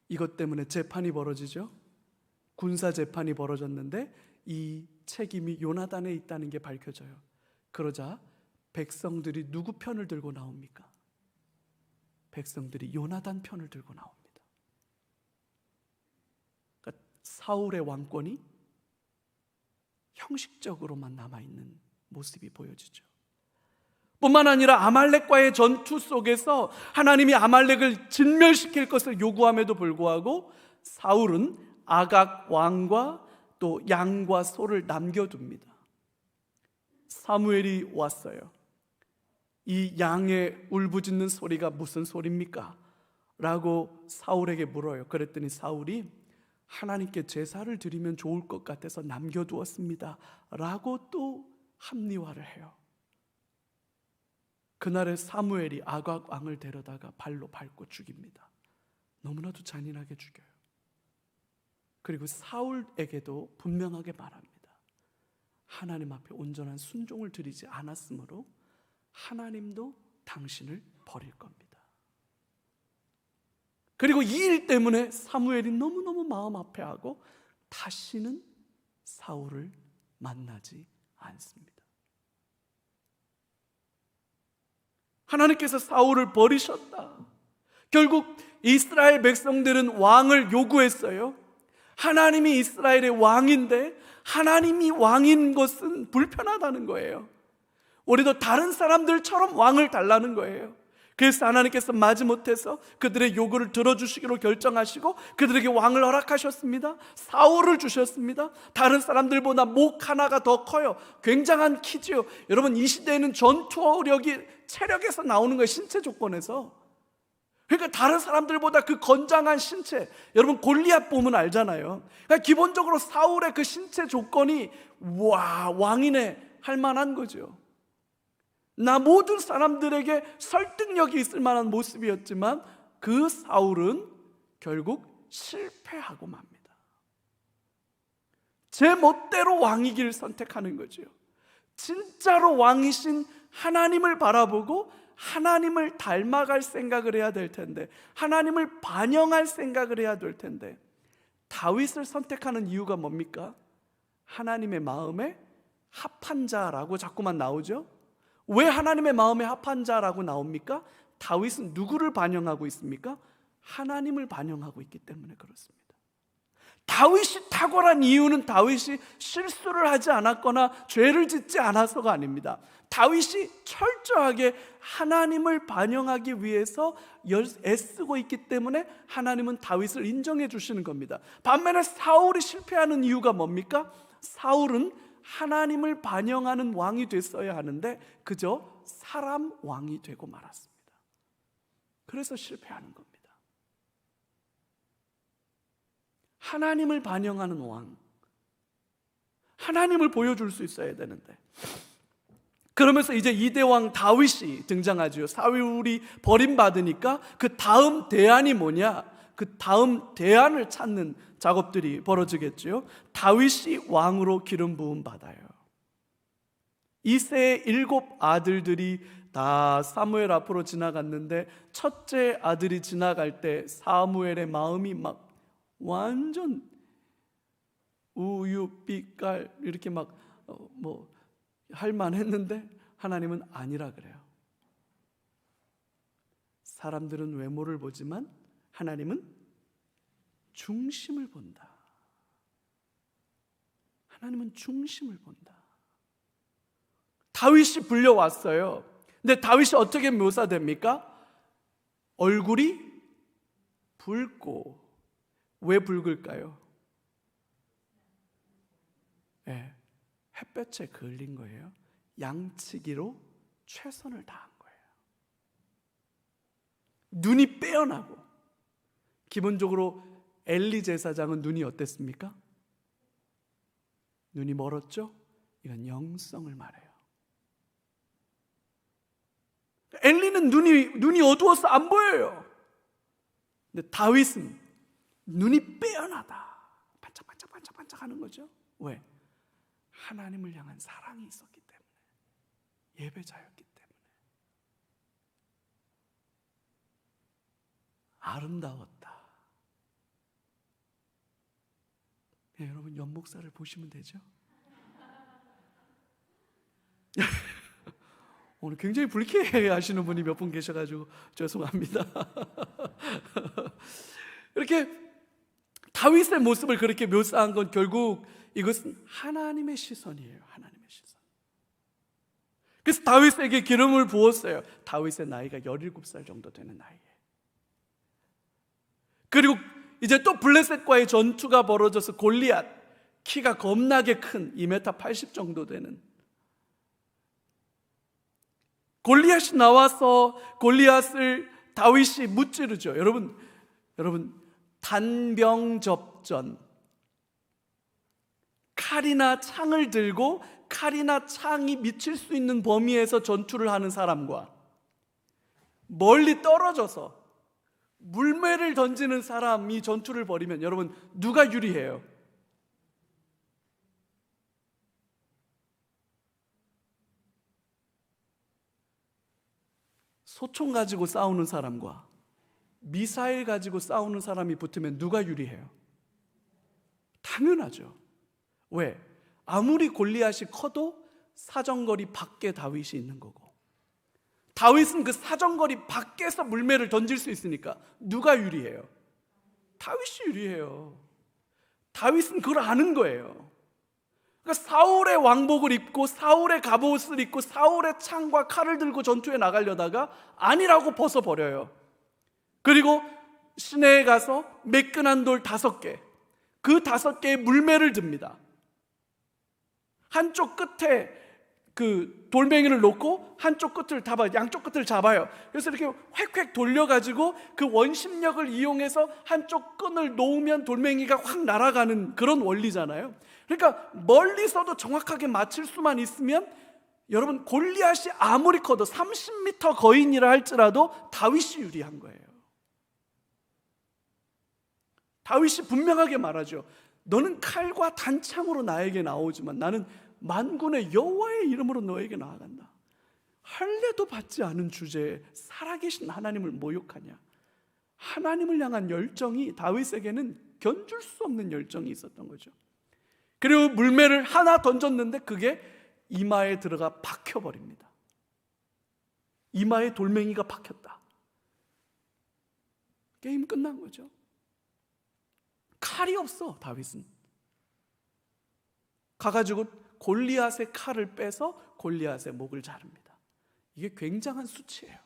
이것 때문에 재판이 벌어지죠. 군사 재판이 벌어졌는데 이 책임이 요나단에 있다는 게 밝혀져요. 그러자 백성들이 누구 편을 들고 나옵니까? 백성들이 요나단 편을 들고 나옵니다. 그러니까 사울의 왕권이 형식적으로만 남아있는 모습이 보여지죠. 뿐만 아니라 아말렉과의 전투 속에서 하나님이 아말렉을 진멸시킬 것을 요구함에도 불구하고 사울은 아각 왕과 또 양과 소를 남겨둡니다. 사무엘이 왔어요. 이 양의 울부짖는 소리가 무슨 소리입니까? 라고 사울에게 물어요. 그랬더니 사울이 하나님께 제사를 드리면 좋을 것 같아서 남겨두었습니다 라고 또 합리화를 해요. 그날에 사무엘이 아각 왕을 데려다가 발로 밟고 죽입니다. 너무나도 잔인하게 죽여요. 그리고 사울에게도 분명하게 말합니다. 하나님 앞에 온전한 순종을 드리지 않았으므로 하나님도 당신을 버릴 겁니다. 그리고 이 일 때문에 사무엘이 너무너무 마음 아파하고 다시는 사울을 만나지 않습니다. 하나님께서 사울을 버리셨다. 결국 이스라엘 백성들은 왕을 요구했어요. 하나님이 이스라엘의 왕인데 하나님이 왕인 것은 불편하다는 거예요. 우리도 다른 사람들처럼 왕을 달라는 거예요. 그래서 하나님께서 마지못해서 그들의 요구를 들어주시기로 결정하시고 그들에게 왕을 허락하셨습니다. 사울을 주셨습니다. 다른 사람들보다 목 하나가 더 커요. 굉장한 키지요. 여러분, 이 시대에는 전투력이 체력에서 나오는 거예요. 신체 조건에서. 그러니까 다른 사람들보다 그 건장한 신체, 여러분 골리앗 보면 알잖아요. 그러니까 기본적으로 사울의 그 신체 조건이 왕이네 할 만한 거죠. 나 모든 사람들에게 설득력이 있을 만한 모습이었지만 그 사울은 결국 실패하고 맙니다. 제 멋대로 왕이기를 선택하는 거죠. 진짜로 왕이신 하나님을 바라보고 하나님을 닮아갈 생각을 해야 될 텐데, 하나님을 반영할 생각을 해야 될 텐데, 다윗을 선택하는 이유가 뭡니까? 하나님의 마음에 합한 자라고 자꾸만 나오죠. 왜 하나님의 마음에 합한 자라고 나옵니까? 다윗은 누구를 반영하고 있습니까? 하나님을 반영하고 있기 때문에 그렇습니다. 다윗이 탁월한 이유는 다윗이 실수를 하지 않았거나 죄를 짓지 않아서가 아닙니다. 다윗이 철저하게 하나님을 반영하기 위해서 애쓰고 있기 때문에 하나님은 다윗을 인정해 주시는 겁니다. 반면에 사울이 실패하는 이유가 뭡니까? 사울은 하나님을 반영하는 왕이 됐어야 하는데 그저 사람 왕이 되고 말았습니다. 그래서 실패하는 겁니다. 하나님을 반영하는 왕, 하나님을 보여줄 수 있어야 되는데, 그러면서 이제 이대왕 다윗이 등장하죠. 사울이 버림받으니까 그 다음 대안이 뭐냐? 그 다음 대안을 찾는 작업들이 벌어지겠죠. 다윗이 왕으로 기름 부음 받아요. 이새의 7 아들들이 다 사무엘 앞으로 지나갔는데 첫째 아들이 지나갈 때 사무엘의 마음이 막 완전 우유 빛깔 이렇게 막 할만했는데 하나님은 아니라 그래요. 사람들은 외모를 보지만 하나님은 중심을 본다. 하나님은 중심을 본다. 다윗이 불려왔어요. 근데 다윗이 어떻게 묘사됩니까? 얼굴이 붉고. 왜 붉을까요? 네, 햇볕에 그을린 거예요. 양치기로 최선을 다한 거예요. 눈이 빼어나고, 기본적으로 엘리 제사장은 눈이 어땠습니까? 눈이 멀었죠? 이건 영성을 말해요. 사울에게는 눈이 어두워서 안 보여요. 근데 다윗은 눈이 빼어나다. 반짝반짝반짝반짝 하는 거죠. 왜? 하나님을 향한 사랑이 있었기 때문에, 예배자였기 때문에. 아름다웠다. 네, 여러분 연목사를 보시면 되죠. 오늘 굉장히 불쾌해 하시는 분이 몇 분 계셔가지고 죄송합니다. 이렇게 다윗의 모습을 그렇게 묘사한 건 결국 이것은 하나님의 시선이에요. 하나님의 시선. 그래서 다윗에게 기름을 부었어요. 다윗의 나이가 17살 정도 되는 나이에. 그리고 이제 또 블레셋과의 전투가 벌어져서 골리앗, 키가 겁나게 큰 2m 80 정도 되는 골리앗이 나와서 골리앗을 다윗이 무찌르죠. 여러분 단병접전, 칼이나 창을 들고 칼이나 창이 미칠 수 있는 범위에서 전투를 하는 사람과 멀리 떨어져서 물매를 던지는 사람이 전투를 벌이면 여러분 누가 유리해요? 소총 가지고 싸우는 사람과 미사일 가지고 싸우는 사람이 붙으면 누가 유리해요? 당연하죠. 왜? 아무리 골리앗이 커도 사정거리 밖에 다윗이 있는 거고, 다윗은 그 사정거리 밖에서 물매를 던질 수 있으니까 누가 유리해요? 다윗이 유리해요. 다윗은 그걸 아는 거예요. 그러니까 사울의 왕복을 입고 사울의 갑옷을 입고 사울의 창과 칼을 들고 전투에 나가려다가 아니라고 벗어버려요. 그리고 시내에 가서 매끈한 돌 5개, 그 5개의 물매를 듭니다. 한쪽 끝에 그 돌멩이를 놓고 한쪽 끝을 잡아요. 양쪽 끝을 잡아요. 그래서 이렇게 획획 돌려가지고 그 원심력을 이용해서 한쪽 끈을 놓으면 돌멩이가 확 날아가는 그런 원리잖아요. 그러니까 멀리서도 정확하게 맞출 수만 있으면, 여러분 골리앗이 아무리 커도 30m 거인이라 할지라도 다윗이 유리한 거예요. 다윗이 분명하게 말하죠. 너는 칼과 단창으로 나에게 나오지만 나는 만군의 여호와의 이름으로 너에게 나아간다. 할례도 받지 않은 주제에 살아계신 하나님을 모욕하냐. 하나님을 향한 열정이 다윗에게는 견줄 수 없는 열정이 있었던 거죠. 그리고 물매를 하나 던졌는데 그게 이마에 들어가 박혀버립니다. 이마에 돌멩이가 박혔다. 게임 끝난 거죠. 칼이 없어. 다윗은 가가지고 골리앗의 칼을 빼서 골리앗의 목을 자릅니다. 이게 굉장한 수치예요.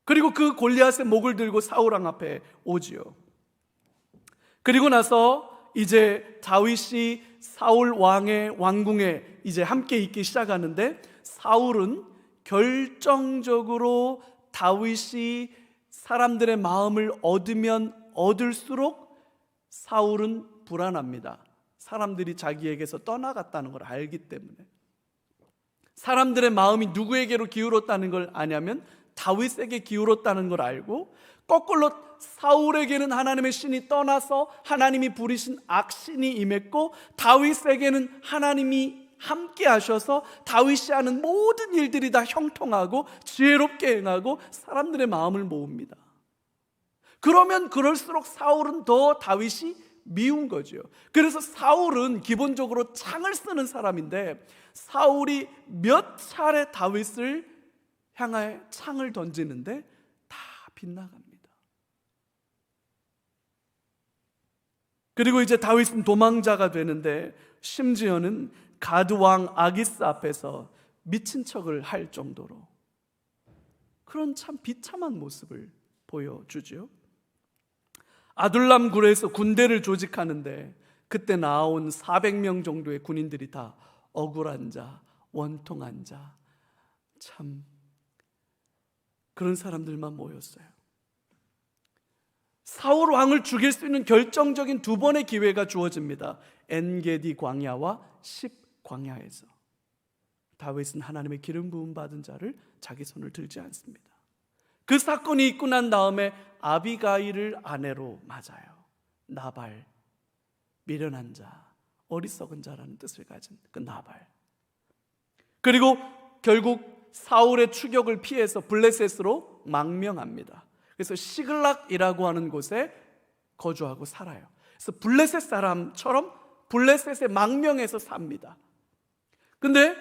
그리고 그 골리앗의 목을 들고 사울 왕 앞에 오지요. 그리고 나서 이제 다윗이 사울 왕의 왕궁에 이제 함께 있기 시작하는데, 사울은 결정적으로 다윗이 사람들의 마음을 얻으면 얻을수록 사울은 불안합니다. 사람들이 자기에게서 떠나갔다는 걸 알기 때문에. 사람들의 마음이 누구에게로 기울었다는 걸 아냐면 다윗에게 기울었다는 걸 알고, 거꾸로 사울에게는 하나님의 신이 떠나서 하나님이 부리신 악신이 임했고, 다윗에게는 하나님이 함께 하셔서 다윗이 하는 모든 일들이 다 형통하고 지혜롭게 행하고 사람들의 마음을 모읍니다. 그러면 그럴수록 사울은 더 다윗이 미운 거죠. 그래서 사울은 기본적으로 창을 쓰는 사람인데, 사울이 몇 차례 다윗을 향하여 창을 던지는데 다 빗나갑니다. 그리고 이제 다윗은 도망자가 되는데, 심지어는 가드왕 아기스 앞에서 미친 척을 할 정도로 그런 참 비참한 모습을 보여주죠. 아둘람 굴에서 군대를 조직하는데 그때 나온 400명 정도의 군인들이 다 억울한 자, 원통한 자, 참 그런 사람들만 모였어요. 사울 왕을 죽일 수 있는 결정적인 2번의 기회가 주어집니다. 엔게디 광야와 십 광야에서 다윗은 하나님의 기름 부음 받은 자를 자기 손을 들지 않습니다. 그 사건이 있고 난 다음에 아비가일을 아내로 맞아요. 나발, 미련한 자, 어리석은 자라는 뜻을 가진 그 나발. 그리고 결국 사울의 추격을 피해서 블레셋으로 망명합니다. 그래서 시글락이라고 하는 곳에 거주하고 살아요. 그래서 블레셋 사람처럼 블레셋에 망명해서 삽니다. 근데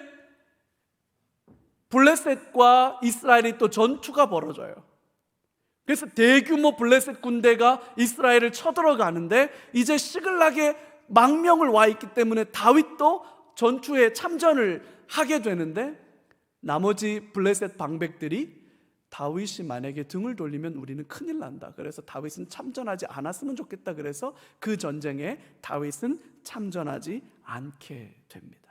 블레셋과 이스라엘이 또 전투가 벌어져요. 그래서 대규모 블레셋 군대가 이스라엘을 쳐들어가는데 이제 시글락에 망명을 와 있기 때문에 다윗도 전투에 참전을 하게 되는데 나머지 블레셋 방백들이 다윗이 만약에 등을 돌리면 우리는 큰일 난다. 그래서 다윗은 참전하지 않았으면 좋겠다. 그래서 그 전쟁에 다윗은 참전하지 않게 됩니다.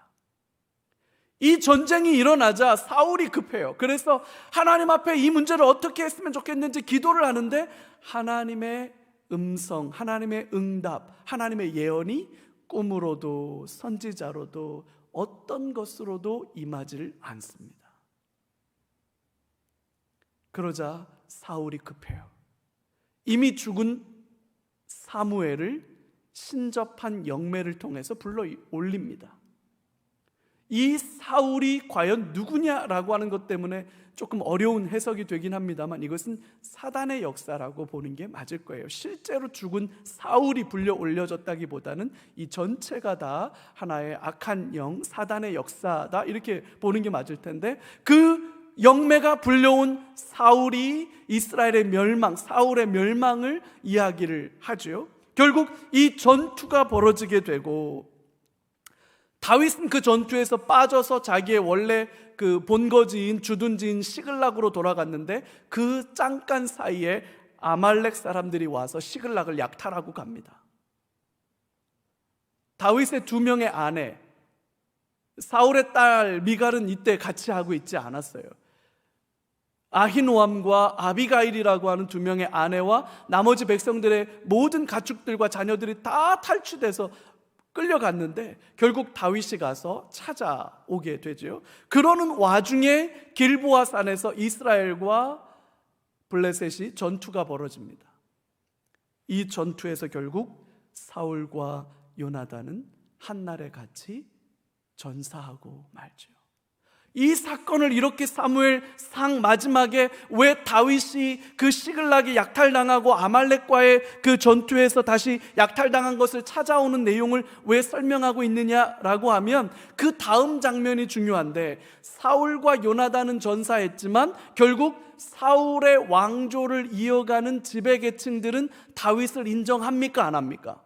이 전쟁이 일어나자 사울이 급해요. 그래서 하나님 앞에 이 문제를 어떻게 했으면 좋겠는지 기도를 하는데 하나님의 음성, 하나님의 응답, 하나님의 예언이 꿈으로도 선지자로도 어떤 것으로도 임하지를 않습니다. 그러자 사울이 급해요. 이미 죽은 사무엘을 신접한 영매를 통해서 불러 올립니다. 이 사울이 과연 누구냐라고 하는 것 때문에 조금 어려운 해석이 되긴 합니다만 이것은 사단의 역사라고 보는 게 맞을 거예요. 실제로 죽은 사울이 불려 올려졌다기보다는 이 전체가 다 하나의 악한 영, 사단의 역사다 이렇게 보는 게 맞을 텐데 그 영매가 불려온 사울이 이스라엘의 멸망, 사울의 멸망을 이야기를 하죠. 결국 이 전투가 벌어지게 되고 다윗은 그 전투에서 빠져서 자기의 원래 그 본거지인 주둔지인 시글락으로 돌아갔는데 그 잠깐 사이에 아말렉 사람들이 와서 시글락을 약탈하고 갑니다. 다윗의 두 명의 아내, 사울의 딸 미갈은 이때 같이 하고 있지 않았어요. 아히노암과 아비가일이라고 하는 두 명의 아내와 나머지 백성들의 모든 가축들과 자녀들이 다 탈취돼서 끌려갔는데 결국 다윗이 가서 찾아오게 되죠. 그러는 와중에 길보아 산에서 이스라엘과 블레셋이 전투가 벌어집니다. 이 전투에서 결국 사울과 요나단은 한날에 같이 전사하고 말죠. 이 사건을 이렇게 사무엘 상 마지막에 왜 다윗이 그 시글락이 약탈당하고 아말렉과의 그 전투에서 다시 약탈당한 것을 찾아오는 내용을 왜 설명하고 있느냐라고 하면 그 다음 장면이 중요한데 사울과 요나단은 전사했지만 결국 사울의 왕조를 이어가는 지배계층들은 다윗을 인정합니까? 안 합니까?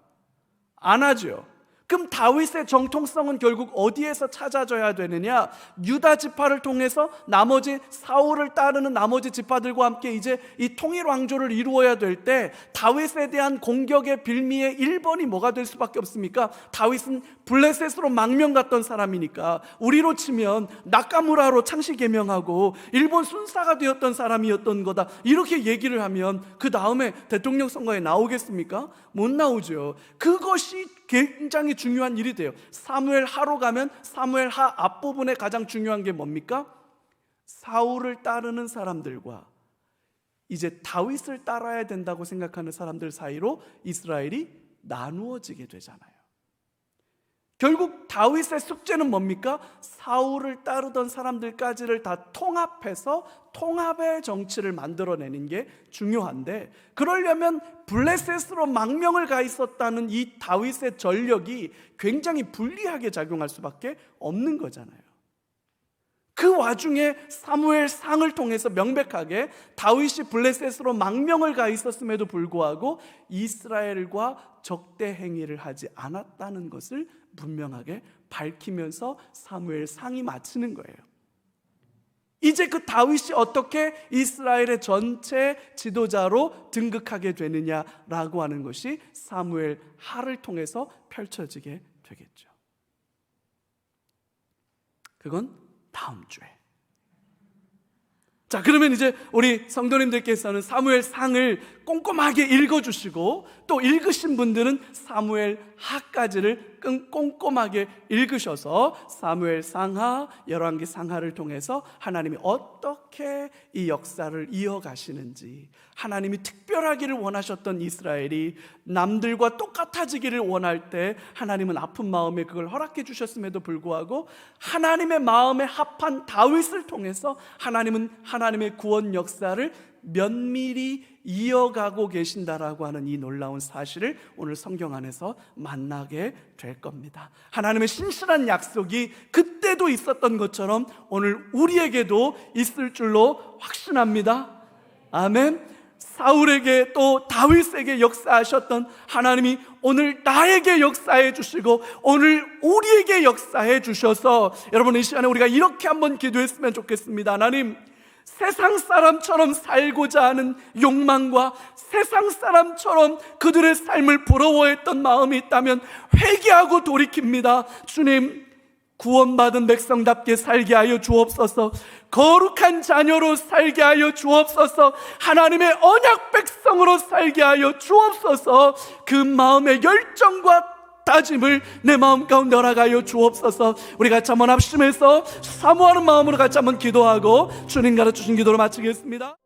안 하죠. 그럼 다윗의 정통성은 결국 어디에서 찾아져야 되느냐? 유다 지파를 통해서 나머지 사울을 따르는 나머지 지파들과 함께 이제 이 통일 왕조를 이루어야 될 때 다윗에 대한 공격의 빌미의 1번이 뭐가 될 수밖에 없습니까? 다윗은 블레셋으로 망명 갔던 사람이니까 우리로 치면 나카무라로 창씨 개명하고 일본 순사가 되었던 사람이었던 거다 이렇게 얘기를 하면 그 다음에 대통령 선거에 나오겠습니까? 못 나오죠. 그것이 굉장히 중요한 일이 돼요. 사무엘 하로 가면 사무엘 하 앞부분에 가장 중요한 게 뭡니까? 사울을 따르는 사람들과 이제 다윗을 따라야 된다고 생각하는 사람들 사이로 이스라엘이 나누어지게 되잖아요. 결국 다윗의 숙제는 뭡니까? 사울을 따르던 사람들까지를 다 통합해서 통합의 정치를 만들어내는 게 중요한데 그러려면 블레셋으로 망명을 가 있었다는 이 다윗의 전력이 굉장히 불리하게 작용할 수밖에 없는 거잖아요. 그 와중에 사무엘 상을 통해서 명백하게 다윗이 블레셋으로 망명을 가 있었음에도 불구하고 이스라엘과 적대 행위를 하지 않았다는 것을 분명하게 밝히면서 사무엘 상이 마치는 거예요. 이제 그 다윗이 어떻게 이스라엘의 전체 지도자로 등극하게 되느냐라고 하는 것이 사무엘 하를 통해서 펼쳐지게 되겠죠. 그건 다음 주에 자, 그러면 이제 우리 성도님들께서는 사무엘상을 꼼꼼하게 읽어주시고, 또 읽으신 분들은 사무엘 하까지를 꼼꼼하게 읽으셔서 사무엘상하, 열왕기상하를 통해서 하나님이 어떻게 이 역사를 이어가시는지, 하나님이 특별하기를 원하셨던 이스라엘이 남들과 똑같아지기를 원할 때 하나님은 아픈 마음에 그걸 허락해 주셨음에도 불구하고 하나님의 마음에 합한 다윗을 통해서 하나님은 하나님의 구원 역사를 면밀히 이어가고 계신다라고 하는 이 놀라운 사실을 오늘 성경 안에서 만나게 될 겁니다. 하나님의 신실한 약속이 그때도 있었던 것처럼 오늘 우리에게도 있을 줄로 확신합니다. 아멘. 사울에게 또 다윗에게 역사하셨던 하나님이 오늘 나에게 역사해 주시고 오늘 우리에게 역사해 주셔서, 여러분 이 시간에 우리가 이렇게 한번 기도했으면 좋겠습니다. 하나님, 세상 사람처럼 살고자 하는 욕망과 세상 사람처럼 그들의 삶을 부러워했던 마음이 있다면 회개하고 돌이킵니다. 주님, 구원받은 백성답게 살게 하여 주옵소서. 거룩한 자녀로 살게 하여 주옵소서. 하나님의 언약 백성으로 살게 하여 주옵소서. 그 마음의 열정과 다짐을 내 마음 가운데 허락하여 주옵소서. 우리 같이 한번 합심해서 사모하는 마음으로 같이 한번 기도하고 주님 가르쳐주신 기도를 마치겠습니다.